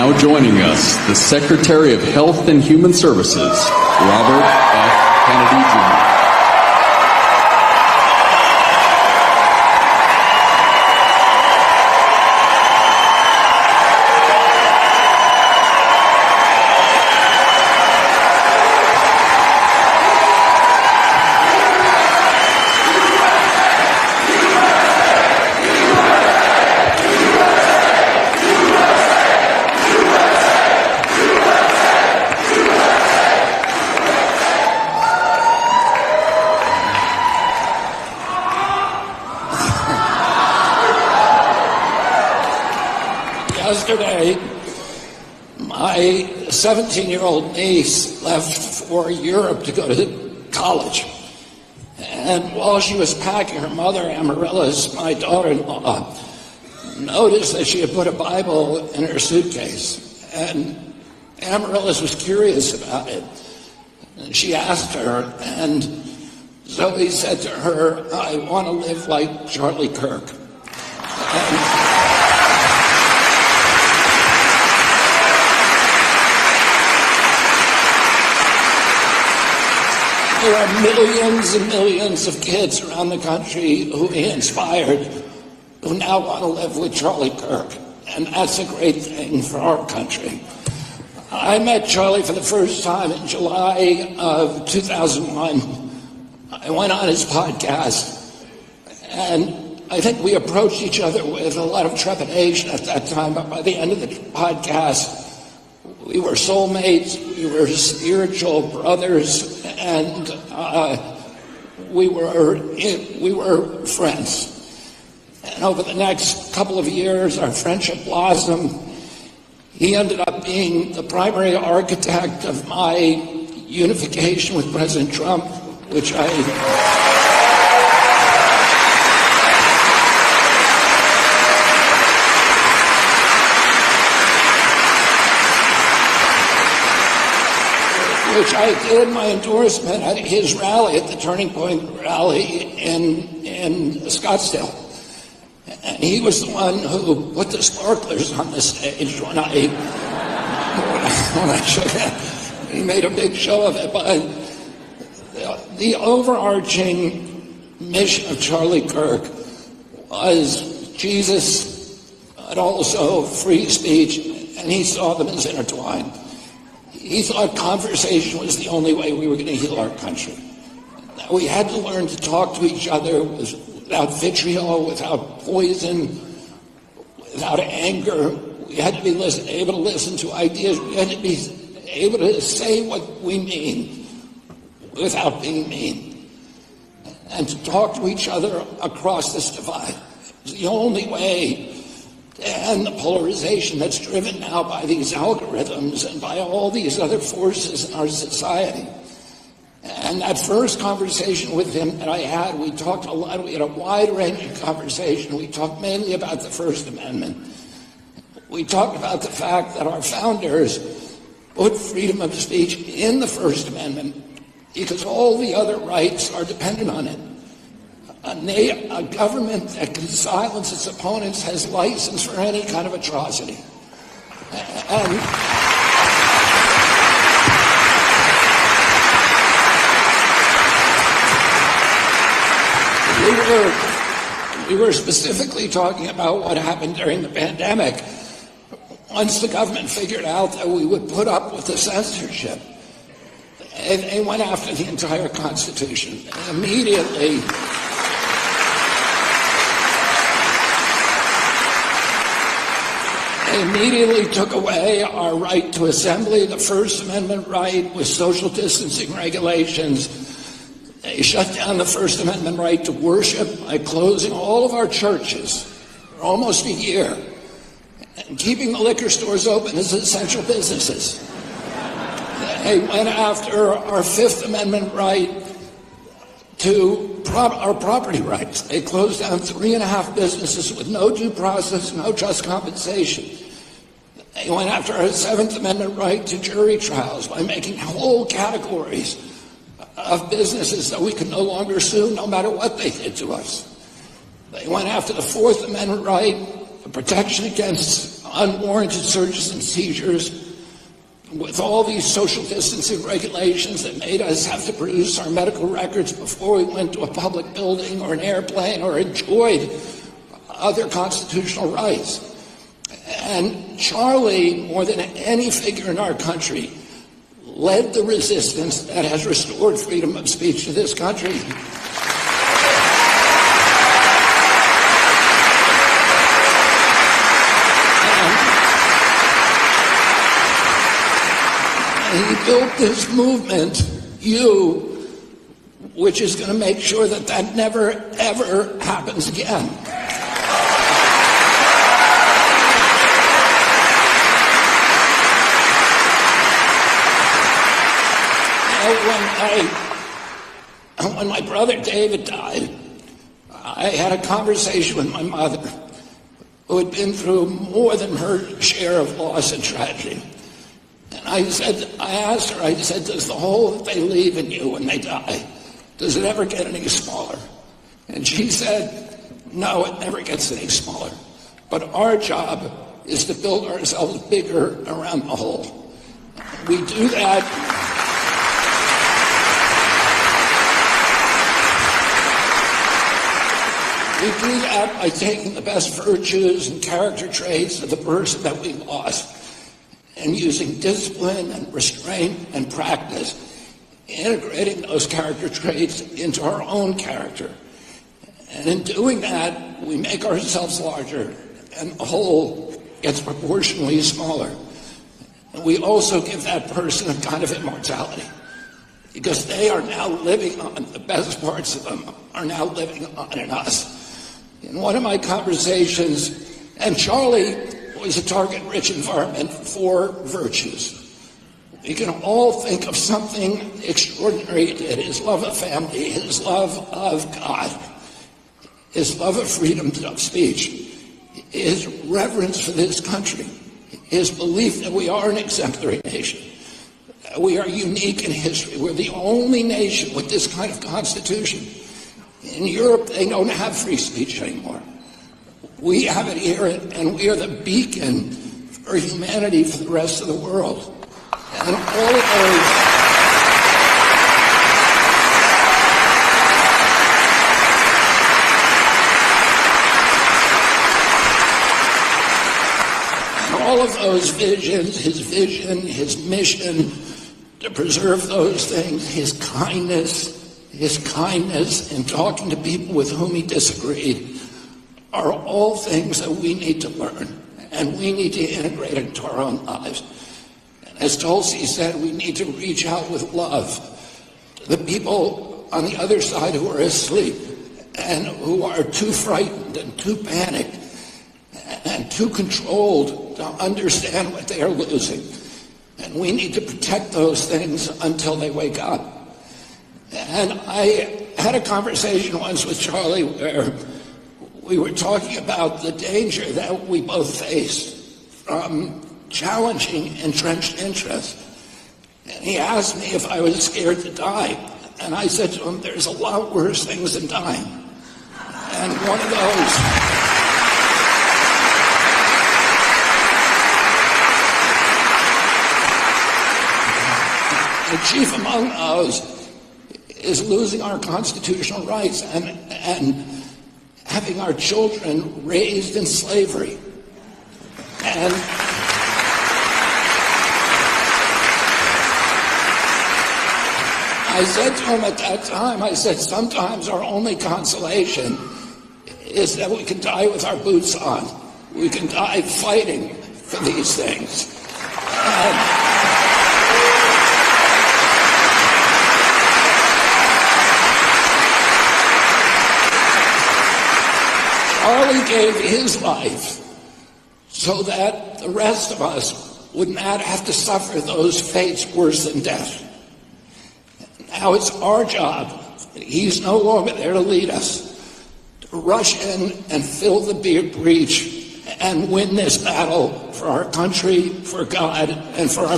Now joining us, the Secretary of Health and Human Services, Robert F. Kennedy Jr. Yesterday, my 17-year-old niece left for Europe to go to college. And while she was packing, her mother, Amaryllis, my daughter-in-law, noticed that she had put a Bible in her suitcase. And Amaryllis was curious about it. And she asked her, and Zoe said to her, "I want to live like Charlie Kirk." There are millions and millions of kids around the country who he inspired who now want to live with Charlie Kirk. And that's a great thing for our country. I met Charlie for the first time in July of 2001. I went on his podcast, and I think we approached each other with a lot of trepidation at that time, but by the end of the podcast, we were soulmates, we were spiritual brothers, and we were friends. And over the next couple of years, our friendship blossomed. He ended up being the primary architect of my unification with President Trump, which I did my endorsement at his rally, at the Turning Point rally in Scottsdale. And he was the one who put the sparklers on the stage when I shook it. He made a big show of it. But the overarching mission of Charlie Kirk was Jesus, but also free speech, and he saw them as intertwined. He thought conversation was the only way we were going to heal our country. We had to learn to talk to each other without vitriol, without poison, without anger. We had to be able to listen to ideas. We had to be able to say what we mean without being mean. And to talk to each other across this divide. It's the only way to end the polarization that's driven now by these algorithms and by all these other forces in our society. And that first conversation with him that I had, we talked a lot, we had a wide-ranging conversation. We talked mainly about the First Amendment. We talked about the fact that our founders put freedom of speech in the First Amendment because all the other rights are dependent on it. A government that can silence its opponents has license for any kind of atrocity. And we were specifically talking about what happened during the pandemic. Once the government figured out that we would put up with the censorship, they went after the entire Constitution. They immediately took away our right to assembly, the First Amendment right with social distancing regulations. They shut down the First Amendment right to worship by closing all of our churches for almost a year and keeping the liquor stores open as essential businesses. They went after our Fifth Amendment right to our property rights. They closed down 3.5 businesses with no due process, no just compensation. They went after our Seventh Amendment right to jury trials by making whole categories of businesses that we could no longer sue no matter what they did to us. They went after the Fourth Amendment right, the protection against unwarranted searches and seizures, with all these social distancing regulations that made us have to produce our medical records before we went to a public building or an airplane or enjoyed other constitutional rights. And Charlie, more than any figure in our country, led the resistance that has restored freedom of speech to this country. And he built this movement, which is going to make sure that that never, ever happens again. When my brother David died, I had a conversation with my mother, who had been through more than her share of loss and tragedy. And I asked her, does the hole that they leave in you when they die, does it ever get any smaller? And she said, no, it never gets any smaller. But our job is to build ourselves bigger around the hole. We do that. We do that by taking the best virtues and character traits of the person that we lost and using discipline and restraint and practice, integrating those character traits into our own character. And in doing that, we make ourselves larger and the whole gets proportionally smaller. And we also give that person a kind of immortality, because they are now living on, the best parts of them are now living on in us. In one of my conversations, and Charlie was a target-rich environment for virtues. We can all think of something extraordinary he did: his love of family, his love of God, his love of freedom of speech, his reverence for this country, his belief that we are an exemplary nation. We are unique in history. We're the only nation with this kind of constitution. In Europe, they don't have free speech anymore. We have it here, and we are the beacon for humanity for the rest of the world. And all of those... all of those visions, his vision, his mission to preserve those things, his kindness in talking to people with whom he disagreed, are all things that we need to learn and we need to integrate into our own lives. And as Tulsi said, we need to reach out with love to the people on the other side who are asleep and who are too frightened and too panicked and too controlled to understand what they are losing. And we need to protect those things until they wake up. And I had a conversation once with Charlie where we were talking about the danger that we both face from challenging entrenched interests. And he asked me if I was scared to die. And I said to him, there's a lot worse things than dying. And one of those... the chief among those is losing our constitutional rights and having our children raised in slavery. And I said to him at that time, I said, sometimes our only consolation is that we can die with our boots on. We can die fighting for these things. Charlie gave his life so that the rest of us would not have to suffer those fates worse than death. Now it's our job, he's no longer there to lead us, to rush in and fill the breach and win this battle for our country, for God, and for our